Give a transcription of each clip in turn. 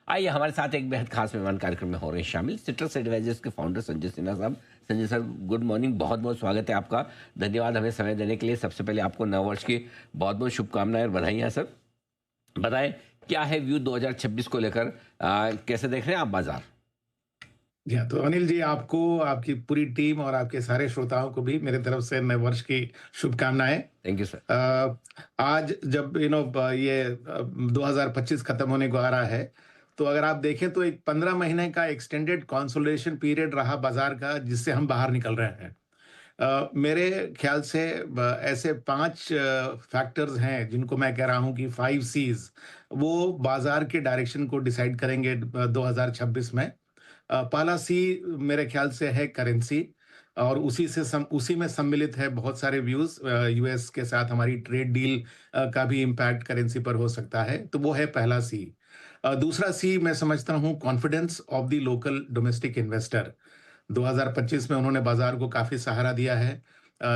आइए हमारे साथ एक बेहद खास मेहमान कार्यक्रम में हो रहे हैं शामिल सिट्रस एडवाइजर्स के फाउंडर संजय सिन्हा साहब। संजय सर, गुड मॉर्निंग, बहुत बहुत स्वागत है आपका। धन्यवाद हमें समय देने के लिए। सबसे पहले आपको नव वर्ष की बहुत बहुत शुभकामनाएं और बधाइयां सर। बताएं, क्या है व्यू 2026 को लेकर, कैसे देख रहे हैं आप बाजार? जी हाँ, तो अनिल जी, आपको, आपकी पूरी टीम और आपके सारे श्रोताओं को भी मेरे तरफ से नए वर्ष की शुभकामनाएं। Thank you sir. आज जब ये 2025 खत्म होने को आ रहा है, तो अगर आप देखें तो एक 15 महीने का एक्सटेंडेड कंसोलिडेशन पीरियड रहा बाजार का, जिससे हम बाहर निकल रहे हैं। मेरे ख्याल से ऐसे 5 फैक्टर्स हैं जिनको मैं कह रहा हूं कि 5 सीज वो बाजार के डायरेक्शन को डिसाइड करेंगे 2026 में। पहला सी मेरे ख्याल से है करेंसी, और उसी में सम्मिलित है बहुत सारे व्यूज। यूएस के साथ हमारी ट्रेड डील का भी इम्पैक्ट करेंसी पर हो सकता है, तो वो है पहला सी। दूसरा सी मैं समझता हूँ confidence of the local domestic investor. 2025 में उन्होंने बाजार को काफी सहारा दिया है,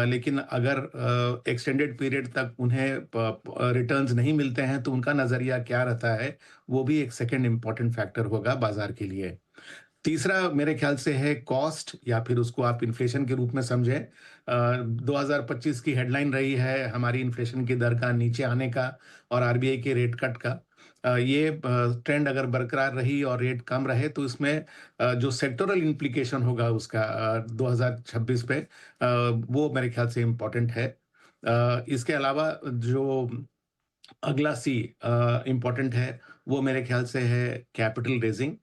लेकिन अगर एक्सटेंडेड पीरियड तक उन्हें रिटर्न्स नहीं मिलते हैं तो उनका नजरिया क्या रहता है, वो भी एक सेकंड इम्पॉर्टेंट फैक्टर होगा बाजार के लिए। तीसरा मेरे ख्याल से है कॉस्ट, या फिर उसको आप इन्फ्लेशन के रूप में समझें। 2025 की हेडलाइन रही है हमारी इन्फ्लेशन की दर का नीचे आने का और आरबीआई के रेट कट का। ये ट्रेंड अगर बरकरार रही और रेट कम रहे तो इसमें जो सेक्टोरल इम्प्लीकेशन होगा उसका 2026 पे, वो मेरे ख्याल से इम्पोर्टेंट है। इसके अलावा जो अगला सी इम्पोर्टेंट है, वो मेरे ख्याल से है कैपिटल रेजिंग।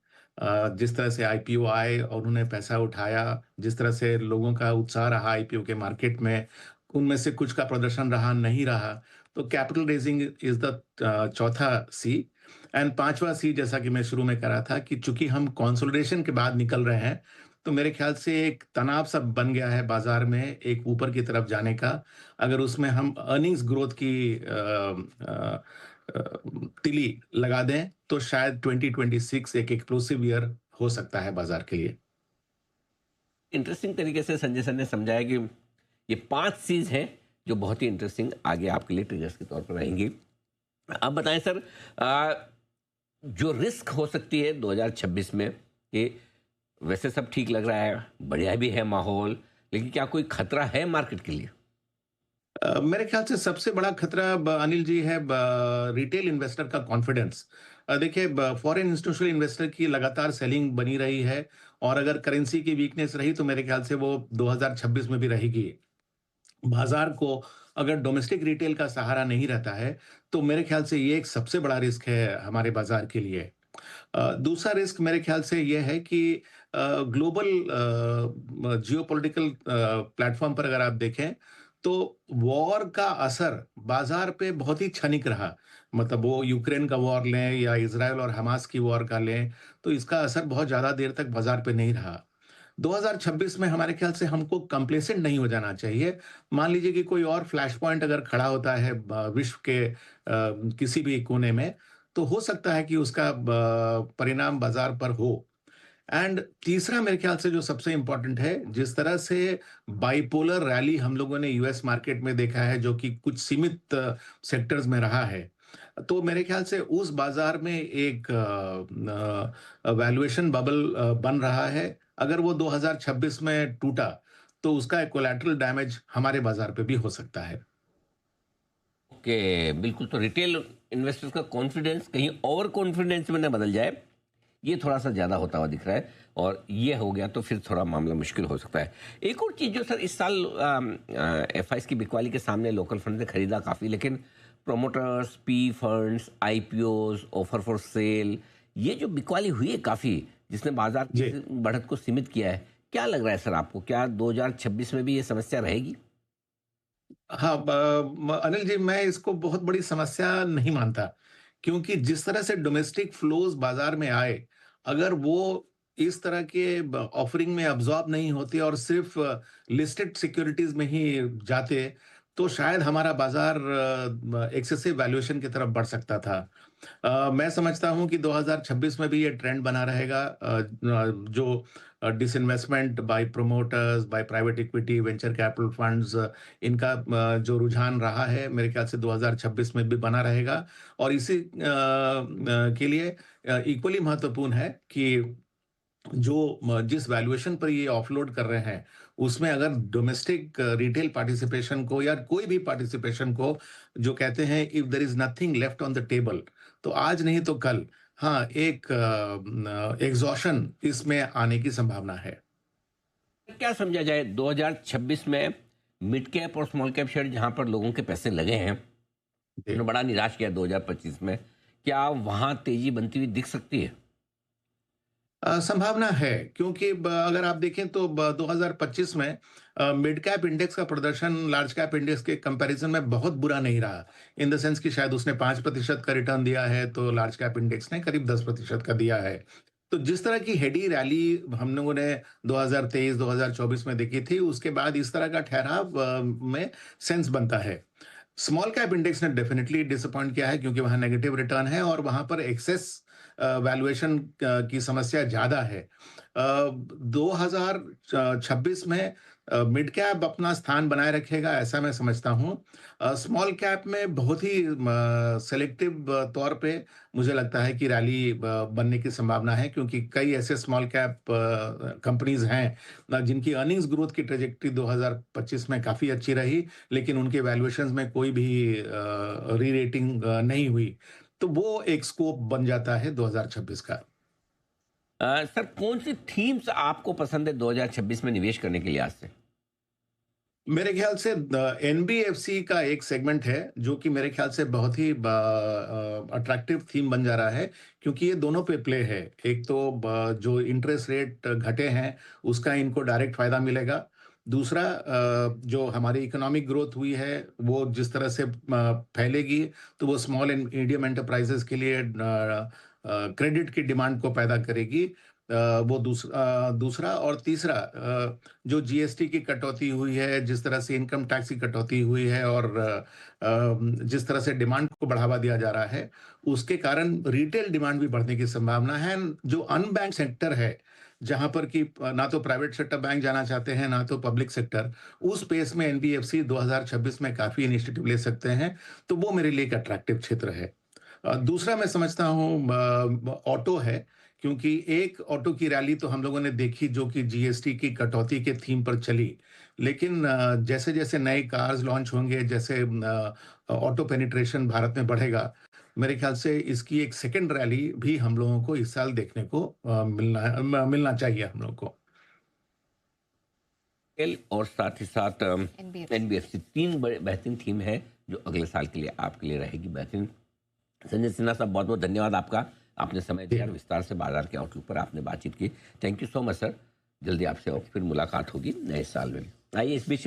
जिस तरह से आईपीओ आए और उन्होंने पैसा उठाया, जिस तरह से लोगों का उत्साह रहा आईपीओ के मार्केट में, उनमें से कुछ का प्रदर्शन रहा नहीं रहा। तो कैपिटल रेजिंग इज द चौथा सी। एंड पांचवा सी, जैसा कि मैं शुरू में कह रहा था कि चूंकि हम कंसोलिडेशन के बाद निकल रहे हैं, तो मेरे ख्याल से एक तनाव सा बन गया है बाजार में एक ऊपर की तरफ जाने का। अगर उसमें हम अर्निंग्स ग्रोथ की अ, तिली लगा दें तो शायद 2026 एक एक्सप्लोसिव ईयर हो सकता है बाजार के लिए। इंटरेस्टिंग तरीके से संजय सर ने समझाया कि ये 5 चीज हैं जो बहुत ही इंटरेस्टिंग आगे आपके लिए ट्रिगर्स के तौर पर रहेंगी। अब बताएं सर, जो रिस्क हो सकती है 2026 में, कि वैसे सब ठीक लग रहा है, बढ़िया भी है माहौल, लेकिन क्या कोई खतरा है मार्केट के लिए? मेरे ख्याल से सबसे बड़ा खतरा अनिल जी है रिटेल इन्वेस्टर का कॉन्फिडेंस। देखिए, फॉरेन इंस्टीट्यूशनल इन्वेस्टर की लगातार सेलिंग बनी रही है, और अगर करेंसी की वीकनेस रही तो मेरे ख्याल से वो 2026 में भी रहेगी। बाजार को अगर डोमेस्टिक रिटेल का सहारा नहीं रहता है, तो मेरे ख्याल से ये एक सबसे बड़ा रिस्क है हमारे बाजार के लिए। दूसरा रिस्क मेरे ख्याल से ये है कि ग्लोबल जियोपॉलिटिकल प्लेटफॉर्म पर अगर आप देखें, तो वॉर का असर बाजार पे बहुत ही क्षणिक रहा। मतलब वो यूक्रेन का वॉर लें या इजराइल और हमास की वॉर का लें, तो इसका असर बहुत ज्यादा देर तक बाजार पे नहीं रहा। 2026 में हमारे ख्याल से हमको कंप्लेसेंट नहीं हो जाना चाहिए। मान लीजिए कि कोई और फ्लैश पॉइंट अगर खड़ा होता है विश्व के किसी भी कोने में, तो हो सकता है कि उसका परिणाम बाजार पर हो। एंड तीसरा मेरे ख्याल से जो सबसे इंपॉर्टेंट है, जिस तरह से बाइपोलर रैली हम लोगों ने यूएस मार्केट में देखा है जो कि कुछ सीमित सेक्टर्स में रहा है, तो मेरे ख्याल से उस बाजार में एक वैल्यूएशन बबल बन रहा है। अगर वो 2026 में टूटा तो उसका एक कोलैटरल डैमेज हमारे बाजार पे भी हो सकता है। ओके, बिल्कुल। तो रिटेल इन्वेस्टर्स का कॉन्फिडेंस कहीं ओवर कॉन्फिडेंस में न बदल जाए, ये थोड़ा सा ज़्यादा होता हुआ दिख रहा है, और ये हो गया तो फिर थोड़ा मामला मुश्किल हो सकता है। एक और चीज़ जो सर इस साल एफ आई की बिकवाली के सामने लोकल फंड ने खरीदा काफ़ी, लेकिन promoters, P funds, IPOs, offer for sale, ये जो बिकवाली हुई है काफ़ी, जिसने बाजार की जी। बढ़त को सीमित किया है, क्या लग रहा है सर आपको, क्या 2026 में भी ये समस्या रहेगी? हाँ, अनिल जी, मैं इसको बहुत बड़ी समस्या नहीं मानता, क्योंकि जिस तरह से डोमेस्टिक फ्लोज बाजार में आए, अगर वो इस तरह के ऑफरिंग में अब्सॉर्ब नहीं होते और सिर्फ लिस्टेड सिक्योरिटीज में ही जाते, तो शायद हमारा बाजार एक्सेसिव वैल्यूएशन की तरफ बढ़ सकता था। मैं समझता हूं कि 2026 में भी ये ट्रेंड बना रहेगा। जो disinvestment by promoters, by private equity, venture capital funds, इनका जो रुझान रहा है मेरे ख्याल से 2026 में भी बना रहेगा। और इसी के लिए इक्वली महत्वपूर्ण है कि जिस वैल्यूएशन पर ये ऑफलोड कर रहे हैं, उसमें अगर डोमेस्टिक रिटेल पार्टिसिपेशन को या कोई भी पार्टिसिपेशन को, जो कहते हैं if there is nothing left on the table, तो आज नहीं तो कल, हाँ, एक एग्जॉशन इसमें आने की संभावना है। क्या समझा जाए 2026 में मिड कैप और स्मॉल कैप शेयर जहां पर लोगों के पैसे लगे हैं, जी। उन्होंने बड़ा निराश किया 2025 में, क्या वहां तेजी बनती हुई दिख सकती है? संभावना है, क्योंकि अगर आप देखें तो 2025 में मिड कैप इंडेक्स का प्रदर्शन लार्ज कैप इंडेक्स के कंपैरिजन में बहुत बुरा नहीं रहा। इन द सेंस कि शायद उसने 5% का रिटर्न दिया है, तो लार्ज कैप इंडेक्स ने करीब 10% का दिया है। तो जिस तरह की हेडी रैली हम लोगों ने 2023 2024 में देखी थी, उसके बाद इस तरह का ठहराव में सेंस बनता है। स्मॉल कैप इंडेक्स ने डेफिनेटली डिसअपॉइंट किया है, क्योंकि वहाँ नेगेटिव रिटर्न है और वहाँ पर एक्सेस वैल्यूएशन की समस्या ज़्यादा है। 2026 में मिड कैप अपना स्थान बनाए रखेगा, ऐसा मैं समझता हूँ। स्मॉल कैप में बहुत ही सेलेक्टिव तौर पे मुझे लगता है कि रैली बनने की संभावना है, क्योंकि कई ऐसे स्मॉल कैप कंपनीज़ हैं जिनकी अर्निंग्स ग्रोथ की ट्रैजेक्टरी 2025 में काफ़ी अच्छी रही, लेकिन उनके वैल्यूएशंस में कोई भी री-रेटिंग नहीं हुई। तो वो एक स्कोप बन जाता है 2026 का। सर, कौन सी थीम्स आपको पसंद है 2026 में निवेश करने के लिहाज से? मेरे ख्याल से एनबीएफसी का एक सेगमेंट है, जो कि मेरे ख्याल से बहुत ही अट्रैक्टिव थीम बन जा रहा है, क्योंकि ये दोनों पे प्ले है। एक तो जो इंटरेस्ट रेट घटे हैं, उसका इनको डायरेक्ट फायदा मिलेगा। दूसरा, जो हमारी इकोनॉमिक ग्रोथ हुई है, वो जिस तरह से फैलेगी, तो वो स्मॉल एंड मीडियम एंटरप्राइजेस के लिए क्रेडिट की डिमांड को पैदा करेगी। वो दूसरा और तीसरा, जो जीएसटी की कटौती हुई है, जिस तरह से इनकम टैक्स की कटौती हुई है, और जिस तरह से डिमांड को बढ़ावा दिया जा रहा है, उसके कारण रिटेल डिमांड भी बढ़ने की संभावना है। जो अनबैंक सेक्टर है, जहां पर कि ना तो प्राइवेट सेक्टर बैंक जाना चाहते हैं, ना तो पब्लिक सेक्टर, उस स्पेस में एनबीएफसी 2026 में काफी इनिशिएटिव ले सकते हैं। तो वो मेरे लिए एक अट्रैक्टिव क्षेत्र है। दूसरा मैं समझता हूँ ऑटो है, क्योंकि एक ऑटो की रैली तो हम लोगों ने देखी, जो कि जीएसटी की कटौती के थीम पर चली। लेकिन जैसे-जैसे नए कार्स लॉन्च होंगे, जैसे ऑटो पेनिट्रेशन भारत में बढ़ेगा, मेरे ख्याल से इसकी एक सेकंड रैली भी हम लोगों को इस साल देखने को मिलना चाहिए हम लोगों को। और साथ ही साथ एनबीएफसी। एनबीएफसी, तीन बड़े बेहतरीन थीम है जो अगले साल के लिए आपके लिए रहेगी बेहतरीन। संजय सिन्हा साहब, बहुत बहुत धन्यवाद आपका। आपने समय जी। दिया और विस्तार से बाजार के आउटलुक पर आपने बातचीत की। Thank you so much sir. जल्दी आपसे और फिर मुलाकात होगी नए साल में। आइए इस बीच